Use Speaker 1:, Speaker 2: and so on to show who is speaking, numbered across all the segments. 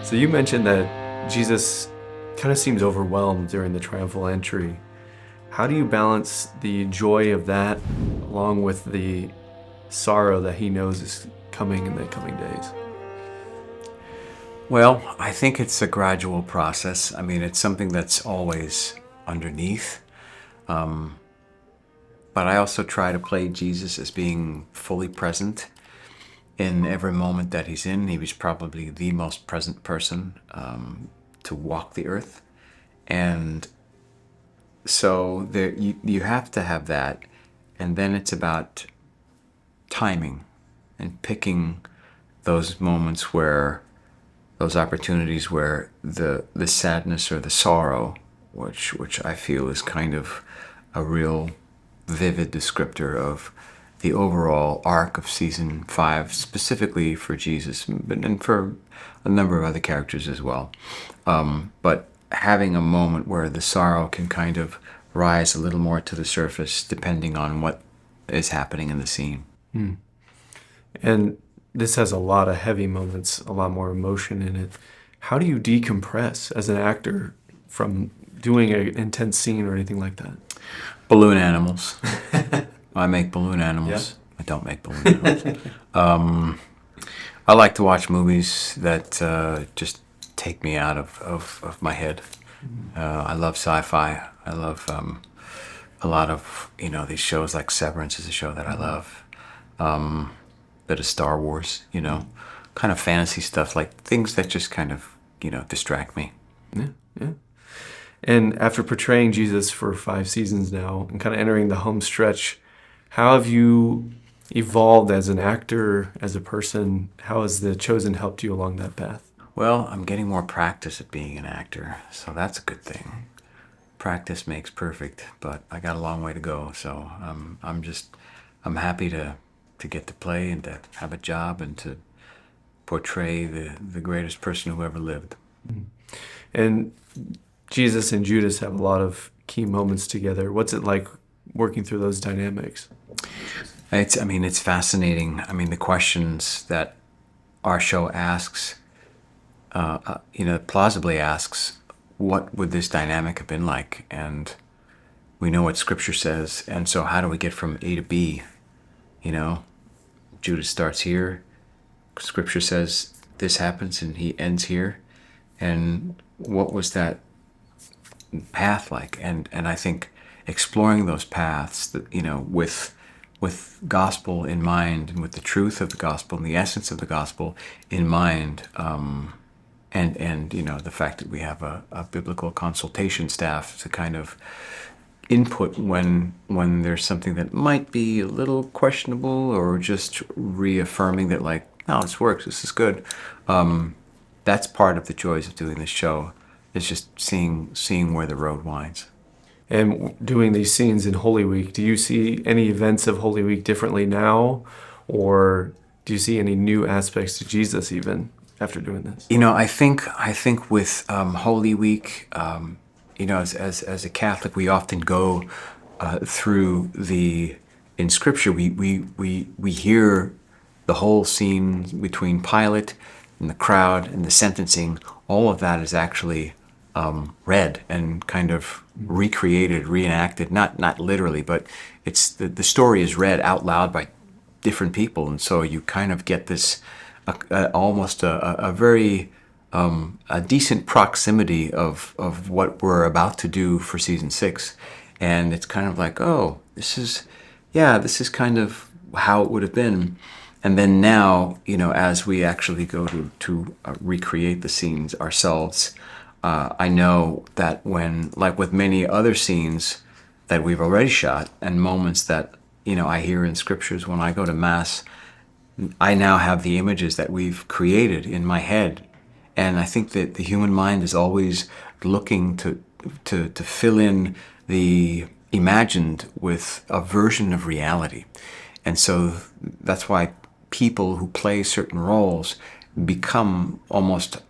Speaker 1: So you mentioned that Jesus kind of seems overwhelmed during the triumphal entry. How do you balance the joy of that along with the sorrow that he knows is coming in the coming days?
Speaker 2: Well, I think it's a gradual process. I mean, it's something that's always underneath. But I also try to play Jesus as being fully present in every moment that he's in. He was probably the most present person to walk the earth. And so you have to have that. And then it's about timing and picking those moments where those opportunities where the sadness or the sorrow, which I feel is kind of a real vivid descriptor of the overall arc of season 5, specifically for Jesus, but and for a number of other characters as well. But having a moment where the sorrow can kind of rise a little more to the surface, depending on what is happening in the scene.
Speaker 1: And this has a lot of heavy moments, a lot more emotion in it. How do you decompress as an actor from doing an intense scene or anything like that?
Speaker 2: Balloon animals. I make balloon animals.
Speaker 1: Yeah.
Speaker 2: I don't make balloon animals. I like to watch movies that just take me out of my head. I love sci-fi. I love a lot of, these shows like Severance is a show that I love. Bit of Star Wars, kind of fantasy stuff, like things that just kind of, distract me.
Speaker 1: Yeah, yeah. And after portraying Jesus for 5 seasons now and kind of entering the home stretch, how have you evolved as an actor, as a person? How has The Chosen helped you along that path?
Speaker 2: Well, I'm getting more practice at being an actor, so that's a good thing. Practice makes perfect, but I got a long way to go, so I'm happy to get to play and to have a job and to portray the greatest person who ever lived.
Speaker 1: And Jesus and Judas have a lot of key moments together. What's it like working through those dynamics?
Speaker 2: It's fascinating. I mean, the questions that our show asks, plausibly asks, what would this dynamic have been like? And we know what Scripture says, and so how do we get from A to B? Judas starts here. Scripture says this happens, and he ends here. And what was that path like? And I think exploring those paths, that with gospel in mind, and with the truth of the gospel and the essence of the gospel in mind, and the fact that we have a biblical consultation staff to kind of input when there's something that might be a little questionable, or just reaffirming that, like, no, this works, this is good. That's part of the joys of doing this show, is just seeing where the road winds.
Speaker 1: And doing these scenes in Holy Week, do you see any events of Holy Week differently now? Or do you see any new aspects to Jesus even after doing this?
Speaker 2: I think with Holy Week, as a Catholic, we often go through in Scripture. We hear the whole scene between Pilate and the crowd and the sentencing. All of that is actually read and kind of recreated, reenacted. Not literally, but it's the story is read out loud by different people, and so you kind of get this almost a very a decent proximity of what we're about to do for season 6. And it's kind of like, oh, this is kind of how it would have been. And then now, as we actually go to recreate the scenes ourselves, I know that when, like with many other scenes that we've already shot, and moments that, I hear in scriptures when I go to Mass, I now have the images that we've created in my head. And I think that the human mind is always looking to fill in the imagined with a version of reality. And so that's why people who play certain roles become almost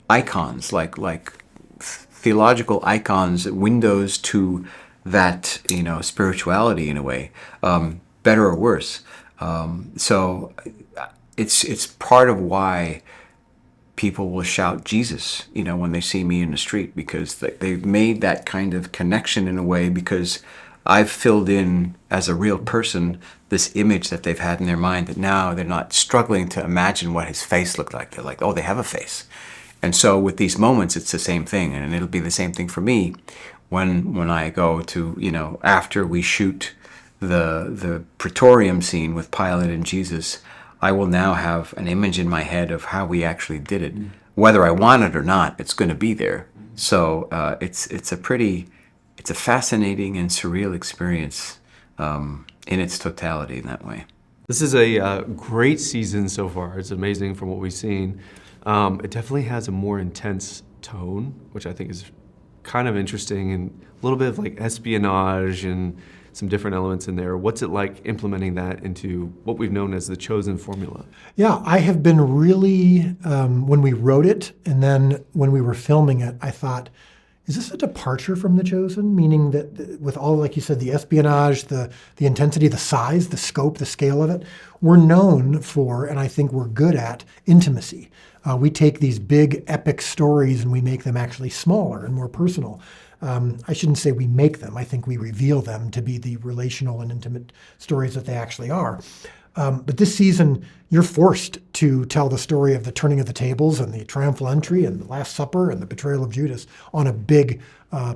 Speaker 2: icons, like theological icons, windows to that, spirituality in a way, better or worse. So it's part of why people will shout Jesus, when they see me in the street, because they've made that kind of connection in a way, because I've filled in as a real person this image that they've had in their mind, that now they're not struggling to imagine what his face looked like. They're like, oh, they have a face. And so with these moments, it's the same thing. And it'll be the same thing for me when I go to, after we shoot the Praetorium scene with Pilate and Jesus, I will now have an image in my head of how we actually did it. Whether I want it or not, it's going to be there. So it's a fascinating and surreal experience in its totality in that way.
Speaker 1: This is a great season so far. It's amazing from what we've seen. It definitely has a more intense tone, which I think is kind of interesting, and a little bit of like espionage and some different elements in there. What's it like implementing that into what we've known as the Chosen formula?
Speaker 3: Yeah, I have been really, when we wrote it and then when we were filming it, I thought, is this a departure from The Chosen? Meaning that with all, like you said, the espionage, the intensity, the size, the scope, the scale of it, we're known for, and I think we're good at, intimacy. We take these big epic stories and we make them actually smaller and more personal. I shouldn't say we make them. I think we reveal them to be the relational and intimate stories that they actually are. But this season, you're forced to tell the story of the turning of the tables and the triumphal entry and the Last Supper and the betrayal of Judas on a big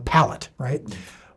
Speaker 3: palette, right?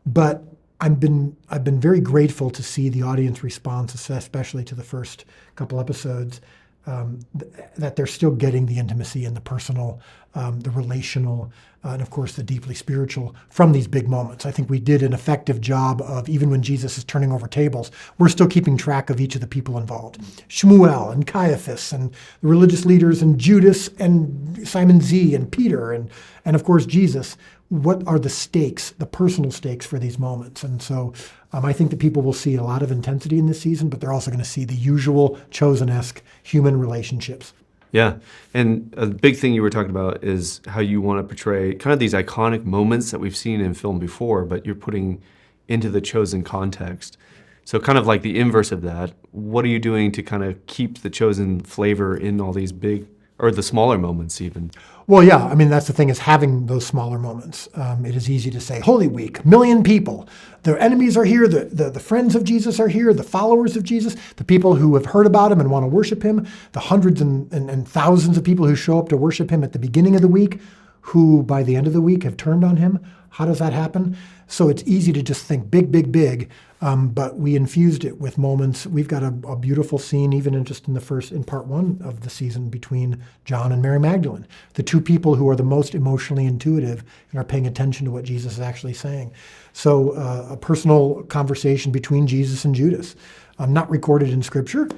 Speaker 3: But I've been very grateful to see the audience response, especially to the first couple episodes, that they're still getting the intimacy and the personal, the relational, and of course the deeply spiritual from these big moments. I think we did an effective job of, even when Jesus is turning over tables, we're still keeping track of each of the people involved. Shmuel and Caiaphas and the religious leaders and Judas and Simon Z and Peter and of course Jesus. What are the stakes, the personal stakes for these moments? And so I think that people will see a lot of intensity in this season, but they're also going to see the usual Chosen-esque human relationships.
Speaker 1: Yeah, and a big thing you were talking about is how you want to portray kind of these iconic moments that we've seen in film before, but you're putting into the Chosen context. So kind of like the inverse of that, what are you doing to kind of keep the Chosen flavor in all these big, or the smaller moments even?
Speaker 3: Well, yeah, I mean, that's the thing, is having those smaller moments. It is easy to say, Holy Week, 1 million people. The enemies are here, the friends of Jesus are here, the followers of Jesus, the people who have heard about him and want to worship him, the hundreds and thousands of people who show up to worship him at the beginning of the week, who by the end of the week have turned on him. How does that happen? So it's easy to just think big, big, big, but we infused it with moments. We've got a beautiful scene, even in part one of the season, between John and Mary Magdalene, the two people who are the most emotionally intuitive and are paying attention to what Jesus is actually saying. So a personal conversation between Jesus and Judas, not recorded in Scripture,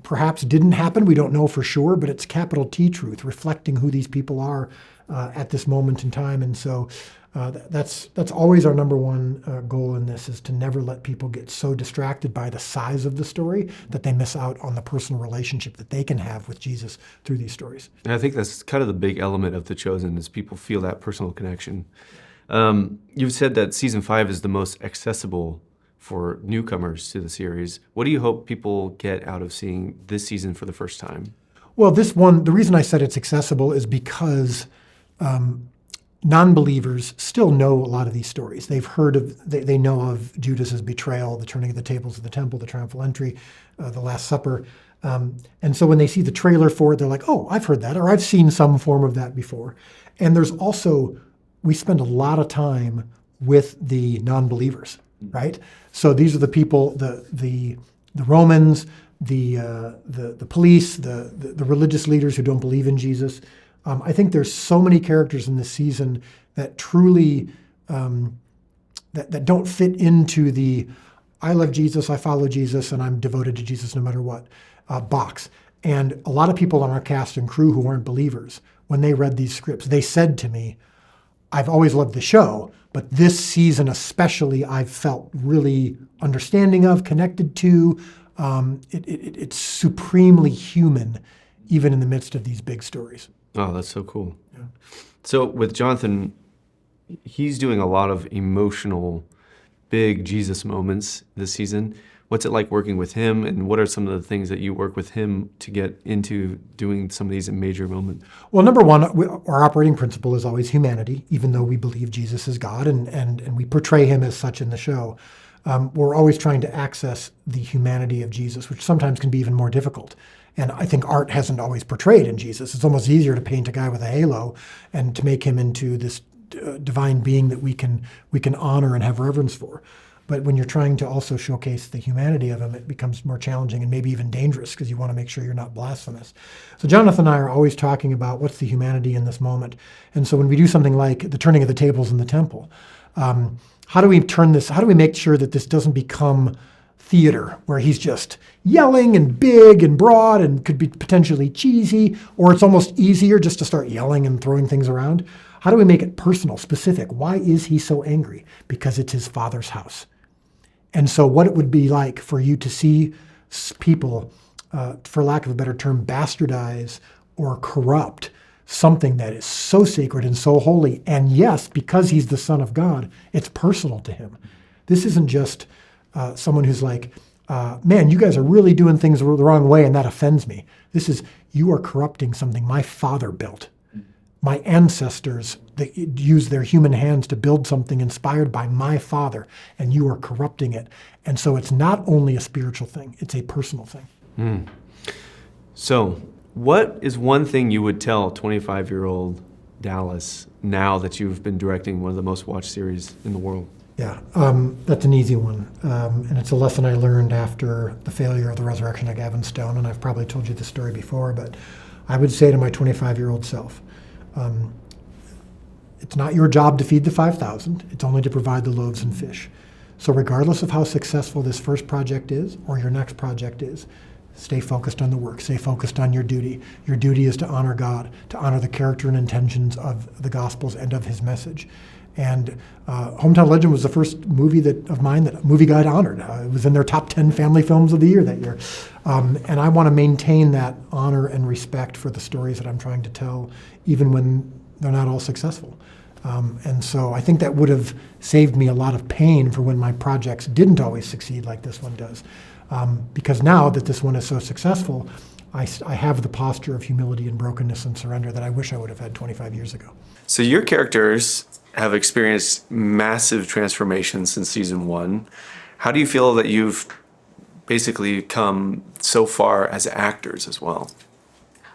Speaker 3: perhaps didn't happen. We don't know for sure, but it's capital T truth, reflecting who these people are at this moment in time. And so that's always our number one goal in this, is to never let people get so distracted by the size of the story that they miss out on the personal relationship that they can have with Jesus through these stories.
Speaker 1: And I think that's kind of the big element of The Chosen, is people feel that personal connection. You've said that season 5 is the most accessible for newcomers to the series. What do you hope people get out of seeing this season for the first time?
Speaker 3: Well, this one, the reason I said it's accessible is because non-believers still know a lot of these stories. They've heard of, they know of Judas's betrayal, the turning of the tables of the temple, the triumphal entry, the Last Supper. And so when they see the trailer for it, they're like, oh, I've heard that, or I've seen some form of that before. And there's also, we spend a lot of time with the non-believers, right? So these are the people, the Romans, the police, the religious leaders who don't believe in Jesus. I think there's so many characters in this season that truly, that don't fit into the, I love Jesus, I follow Jesus, and I'm devoted to Jesus no matter what, box. And a lot of people on our cast and crew who aren't believers, when they read these scripts, they said to me, I've always loved the show, but this season especially, I've felt really understanding of, connected to. It's supremely human, even in the midst of these big stories.
Speaker 1: Oh, that's so cool. Yeah. So with Jonathan, he's doing a lot of emotional, big Jesus moments this season. what's it like working with him, and what are some of the things that you work with him to get into doing some of these major moments?
Speaker 3: Well, number one, our operating principle is always humanity, even though we believe Jesus is God and we portray him as such in the show. We're always trying to access the humanity of Jesus, which sometimes can be even more difficult. And I think art hasn't always portrayed in Jesus. It's almost easier to paint a guy with a halo and to make him into this divine being that we can honor and have reverence for. But when you're trying to also showcase the humanity of him, it becomes more challenging and maybe even dangerous because you want to make sure you're not blasphemous. So Jonathan and I are always talking about what's the humanity in this moment. And so when we do something like the turning of the tables in the temple, how do we turn this, how do we make sure that this doesn't become theater where he's just yelling and big and broad and could be potentially cheesy, or it's almost easier just to start yelling and throwing things around? How do we make it personal, specific? Why is he so angry? Because it's his father's house. And so what it would be like for you to see people, for lack of a better term, bastardize or corrupt something that is so sacred and so holy. And yes, because he's the Son of God, it's personal to him. This isn't just someone who's like, man, you guys are really doing things the wrong way and that offends me. This is, you are corrupting something my father built. My ancestors, they used their human hands to build something inspired by my father, and you are corrupting it. And so it's not only a spiritual thing, it's a personal thing.
Speaker 1: So what is one thing you would tell 25-year-old Dallas now that you've been directing one of the most watched series in the world?
Speaker 3: Yeah, that's an easy one. And it's a lesson I learned after the failure of the resurrection of Gavin Stone, and I've probably told you this story before, but I would say to my 25-year-old self, it's not your job to feed the 5,000. It's only to provide the loaves and fish. So regardless of how successful this first project is or your next project is, stay focused on the work. Stay focused on your duty. Your duty is to honor God, to honor the character and intentions of the Gospels and of his message. And Hometown Legend was the first movie of mine that Movieguide honored. It was in their top 10 family films of the year that year. And I want to maintain that honor and respect for the stories that I'm trying to tell, even when they're not all successful. And so I think that would have saved me a lot of pain for when my projects didn't always succeed like this one does. Because now that this one is so successful, I have the posture of humility and brokenness and surrender that I wish I would have had 25 years ago.
Speaker 1: So your characters have experienced massive transformation since season 1. How do you feel that you've basically come so far as actors as well?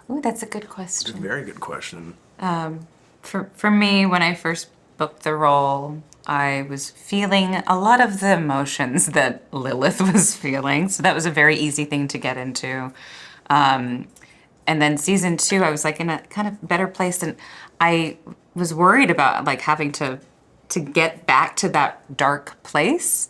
Speaker 4: Ooh, that's a good question.
Speaker 2: Very good question.
Speaker 4: For me, when I first booked the role, I was feeling a lot of the emotions that Lilith was feeling. So that was a very easy thing to get into. And then season 2, I was like in a kind of better place, and I was worried about like having to get back to that dark place.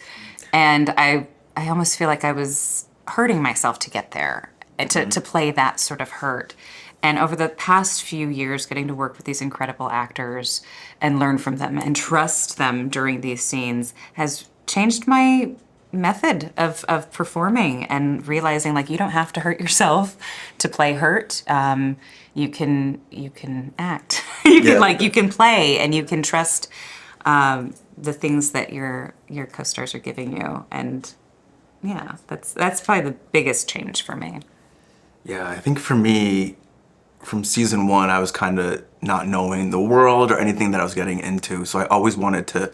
Speaker 4: And I almost feel like I was hurting myself to get there, and to play that sort of hurt. And over the past few years, getting to work with these incredible actors and learn from them and trust them during these scenes has changed my method of performing, and realizing like you don't have to hurt yourself to play hurt. You can act. You can play, and you can trust the things that your co-stars are giving you. And yeah, that's probably the biggest change for me.
Speaker 2: Yeah, I think for me, from season 1, I was kind of not knowing the world or anything that I was getting into. So I always wanted to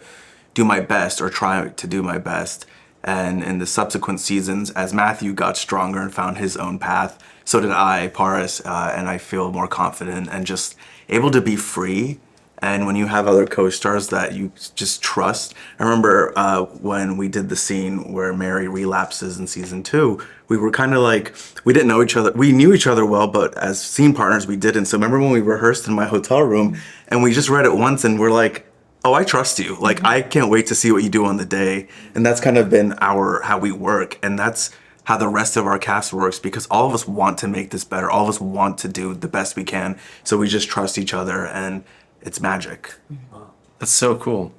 Speaker 2: do my best, or try to do my best. And in the subsequent seasons, as Matthew got stronger and found his own path, so did I, Paris, and I feel more confident and just able to be free. And when you have other co-stars that you just trust. I remember when we did the scene where Mary relapses in season 2, we were kind of like, we didn't know each other. We knew each other well, but as scene partners, we didn't. So remember when we rehearsed in my hotel room and we just read it once and we're like, oh, I trust you. Like, I can't wait to see what you do on the day. And that's kind of been how we work. And that's how the rest of our cast works, because all of us want to make this better. All of us want to do the best we can. So we just trust each other, and it's magic.
Speaker 1: That's so cool.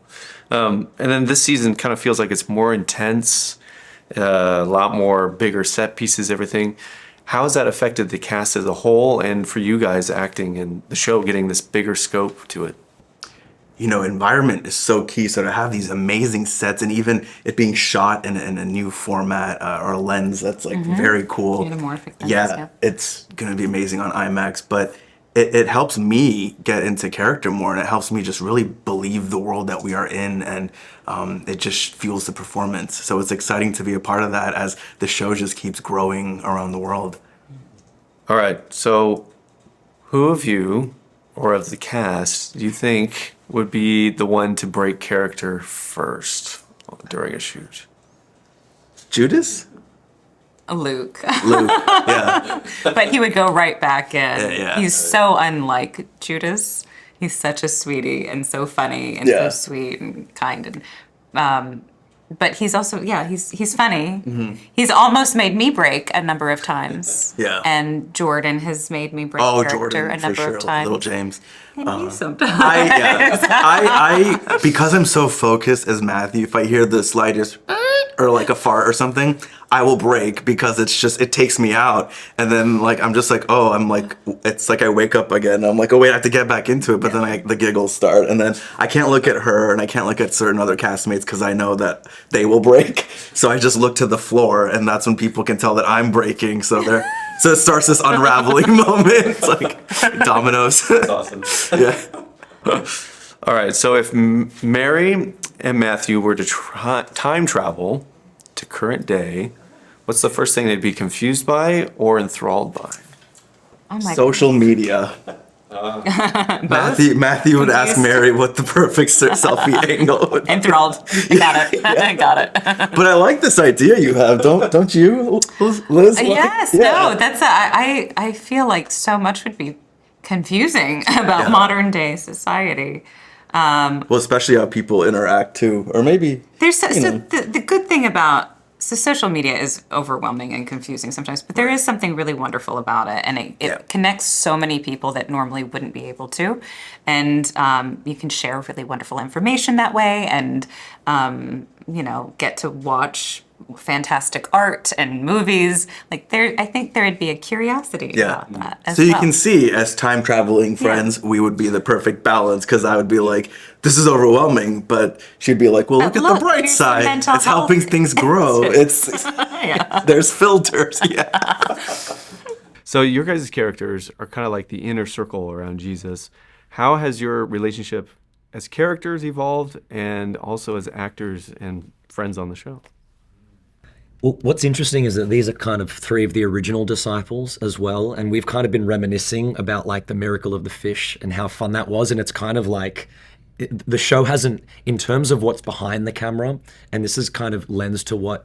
Speaker 1: And then this season kind of feels like it's more intense, a lot more bigger set pieces, everything. How has that affected the cast as a whole, and for you guys acting and the show getting this bigger scope to it?
Speaker 5: environment is so key. So to have these amazing sets and even it being shot in a new format or a lens that's like very cool.
Speaker 4: Anamorphic lens,
Speaker 5: Yeah,
Speaker 4: yeah.
Speaker 5: it's going to be amazing on IMAX. But it helps me get into character more, and it helps me just really believe the world that we are in, and it just fuels the performance. So it's exciting to be a part of that as the show just keeps growing around the world.
Speaker 1: All right, so who of you or of the cast do you think would be the one to break character first during a shoot?
Speaker 5: Judas?
Speaker 4: Luke.
Speaker 5: Luke, yeah.
Speaker 4: But he would go right back in.
Speaker 5: Yeah.
Speaker 4: He's so unlike Judas. He's such a sweetie and so funny and
Speaker 5: Yeah.
Speaker 4: so sweet and kind. And but he's also, he's funny. He's almost made me break a number of times.
Speaker 5: Yeah.
Speaker 4: And Jordan has made me break
Speaker 5: Oh,
Speaker 4: character
Speaker 5: Jordan,
Speaker 4: a
Speaker 5: for
Speaker 4: number
Speaker 5: sure.
Speaker 4: of times.
Speaker 5: Little James.
Speaker 4: And you sometimes.
Speaker 5: I because I'm so focused as Matthew, if I hear the slightest or like a fart or something, I will break because it takes me out. And then like, I'm just like, it's like I wake up again. I'm like, oh wait, I have to get back into it. But then the giggles start. And then I can't look at her and I can't look at certain other castmates because I know that they will break. So I just look to the floor, and that's when people can tell that I'm breaking. So it starts this unraveling moment. It's like dominoes.
Speaker 1: That's awesome.
Speaker 5: Yeah.
Speaker 1: All right, so if Mary and Matthew were to time travel to current day, what's the first thing they'd be confused by or enthralled by?
Speaker 4: Oh my
Speaker 5: Social media. Matthew would ask Mary what the perfect selfie angle would be.
Speaker 4: Enthralled. Got it. Got it.
Speaker 5: But I like this idea you have, don't you, Liz?
Speaker 4: Yes,
Speaker 5: Yeah.
Speaker 4: no, I feel like so much would be confusing about modern day society.
Speaker 5: Well, especially how people interact too, or maybe
Speaker 4: The good thing about social media is overwhelming and confusing sometimes, but there is something really wonderful about it, and it connects so many people that normally wouldn't be able to, and you can share really wonderful information that way, and get to watch fantastic art and movies. Like I think there'd be a curiosity about that as
Speaker 5: so you
Speaker 4: well.
Speaker 5: can see, as time traveling friends, we would be the perfect balance, because I would be like, this is overwhelming, but she'd be like, well, look at the bright
Speaker 4: here's
Speaker 5: side.
Speaker 4: mental
Speaker 5: It's helping
Speaker 4: health.
Speaker 5: things grow. There's filters. Yeah.
Speaker 1: So your guys' characters are kind of like the inner circle around Jesus. How has your relationship as characters evolved, and also as actors and friends on the show?
Speaker 6: Well, what's interesting is that these are kind of three of the original disciples as well. And we've kind of been reminiscing about like the miracle of the fish and how fun that was. And it's kind of like the show hasn't, in terms of what's behind the camera, and this is kind of lends to what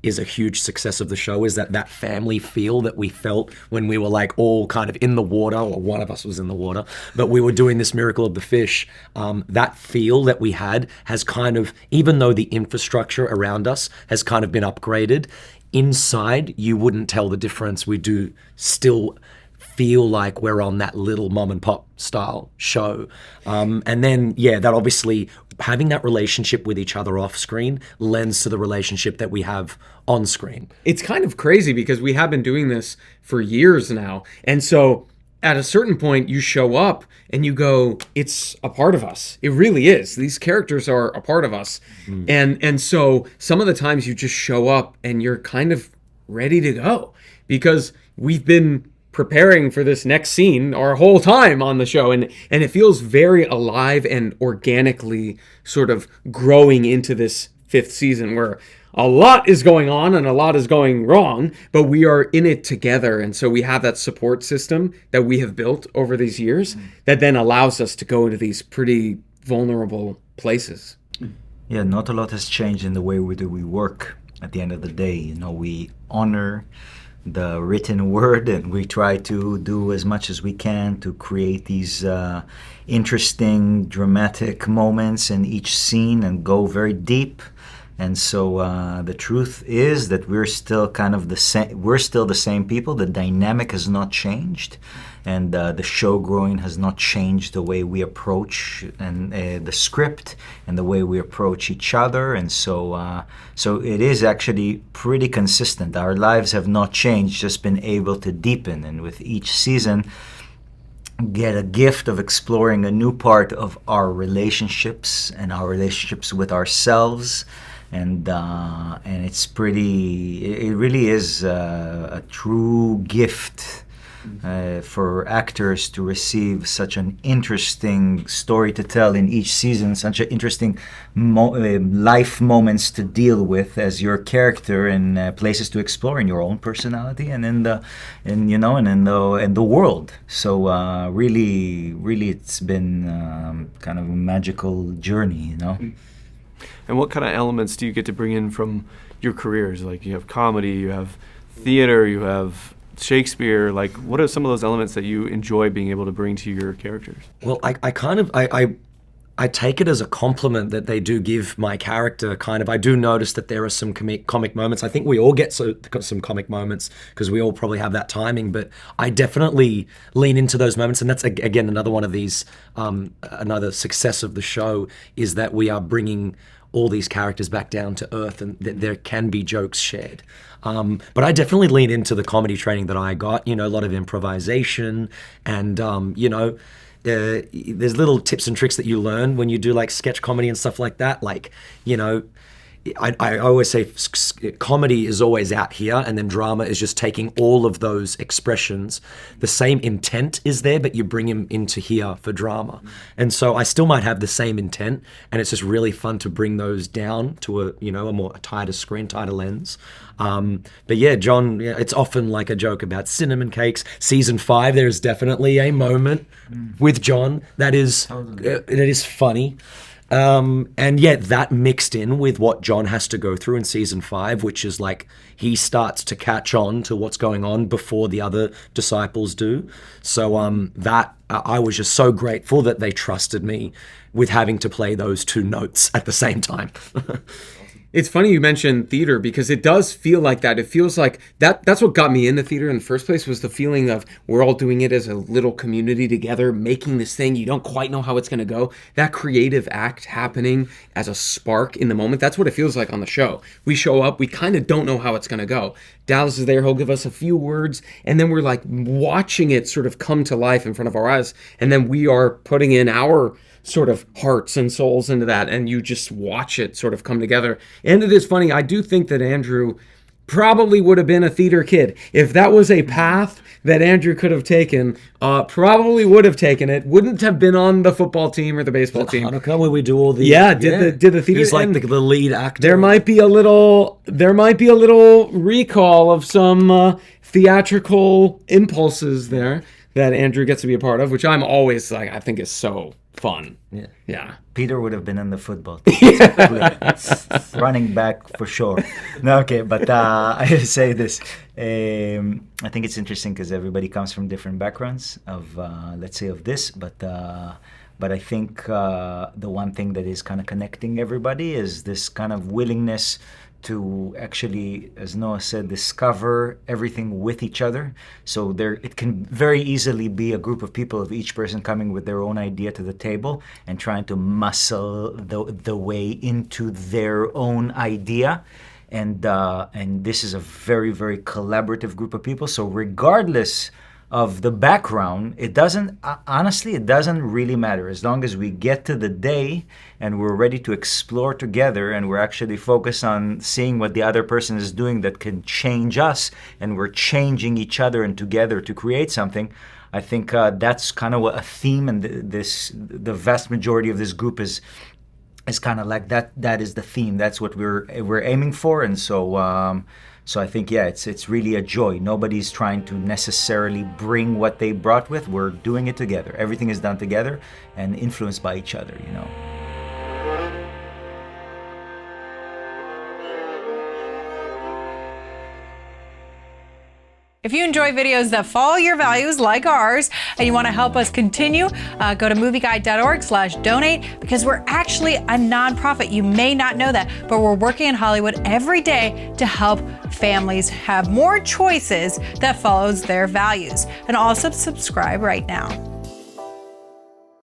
Speaker 6: is a huge success of the show, is that family feel that we felt when we were like all kind of in the water, or one of us was in the water, but we were doing this miracle of the fish. That feel that we had has kind of, even though the infrastructure around us has kind of been upgraded, inside you wouldn't tell the difference. We do still feel like we're on that little mom and pop style show. And then, that obviously having that relationship with each other off screen lends to the relationship that we have on screen.
Speaker 7: It's kind of crazy because we have been doing this for years now. And so at a certain point you show up and you go, it's a part of us. It really is. These characters are a part of us. And so some of the times you just show up and you're kind of ready to go because we've been preparing for this next scene our whole time on the show, and it feels very alive and organically sort of growing into this fifth season where a lot is going on and a lot is going wrong, but we are in it together. And so we have that support system that we have built over these years that then allows us to go into these pretty vulnerable places.
Speaker 8: Yeah, not a lot has changed in the way we work. At the end of the day, we honor the written word, and we try to do as much as we can to create these interesting, dramatic moments in each scene and go very deep. And so the truth is that we're still kind of the same. We're still the same people. The dynamic has not changed, and the show growing has not changed the way we approach and the script and the way we approach each other. And so it is actually pretty consistent. Our lives have not changed, just been able to deepen. And with each season, get a gift of exploring a new part of our relationships and our relationships with ourselves, and it's pretty. It really is a true gift for actors to receive such an interesting story to tell in each season, such an interesting life moments to deal with as your character, and places to explore in your own personality and in the world. So really, it's been kind of a magical journey,
Speaker 1: And what kind of elements do you get to bring in from your careers? Like, you have comedy, you have theater, you have Shakespeare. Like, what are some of those elements that you enjoy being able to bring to your characters?
Speaker 6: Well, I take it as a compliment that they do give my character kind of. I do notice that there are some comic moments. I think we all get some comic moments because we all probably have that timing, but I definitely lean into those moments. And that's, again, another one of these, another success of the show is that we are bringing all these characters back down to earth, and there can be jokes shared. But I definitely lean into the comedy training that I got, a lot of improvisation and, there's little tips and tricks that you learn when you do like sketch comedy and stuff like that. Like, I always say comedy is always out here, and then drama is just taking all of those expressions. The same intent is there, but you bring him into here for drama. And so I still might have the same intent, and it's just really fun to bring those down to a tighter screen, tighter lens. But yeah, John, it's often like a joke about cinnamon cakes. Season 5, there's definitely a moment with John that is funny. And yet that mixed in with what John has to go through in season 5, which is like he starts to catch on to what's going on before the other disciples do. So I was just so grateful that they trusted me with having to play those two notes at the same time.
Speaker 7: It's funny you mentioned theater because it does feel like that. It feels like that's what got me into theater in the first place, was the feeling of we're all doing it as a little community together, making this thing. You don't quite know how it's going to go. That creative act happening as a spark in the moment, that's what it feels like on the show. We show up, we kind of don't know how it's going to go. Dallas is there, he'll give us a few words, and then we're like watching it sort of come to life in front of our eyes, and then we are putting in our sort of hearts and souls into that, and you just watch it sort of come together. And it is funny, I do think that Andrew probably would have been a theater kid. If that was a path that Andrew could have taken, probably would have taken it. Wouldn't have been on the football team or the baseball team.
Speaker 6: Hanukkah, where we do all the
Speaker 7: did the theater.
Speaker 6: He's like the lead actor.
Speaker 7: There might be a little recall of some theatrical impulses there that Andrew gets to be a part of, which I'm always like, I think is so fun. Yeah.
Speaker 8: Peter would have been in the football team. Running back for sure. No, okay, but I say this. I think it's interesting because everybody comes from different backgrounds of, let's say, of this, but I think the one thing that is kind of connecting everybody is this kind of willingness to actually, as Noah said, discover everything with each other. So it can very easily be a group of people, of each person coming with their own idea to the table and trying to muscle the way into their own idea. And this is a very, very collaborative group of people. So regardless of the background, it doesn't really matter, as long as we get to the day and we're ready to explore together and we're actually focused on seeing what the other person is doing that can change us, and we're changing each other and together to create something. I think that's kind of a theme, and the vast majority of this group is kind of like that. That is the theme. That's what we're aiming for, and so I think, it's really a joy. Nobody's trying to necessarily bring what they brought with. We're doing it together. Everything is done together and influenced by each other,
Speaker 9: If you enjoy videos that follow your values like ours and you want to help us continue, go to movieguide.org/donate, because we're actually a nonprofit. You may not know that, but we're working in Hollywood every day to help families have more choices that follows their values. And also subscribe right now.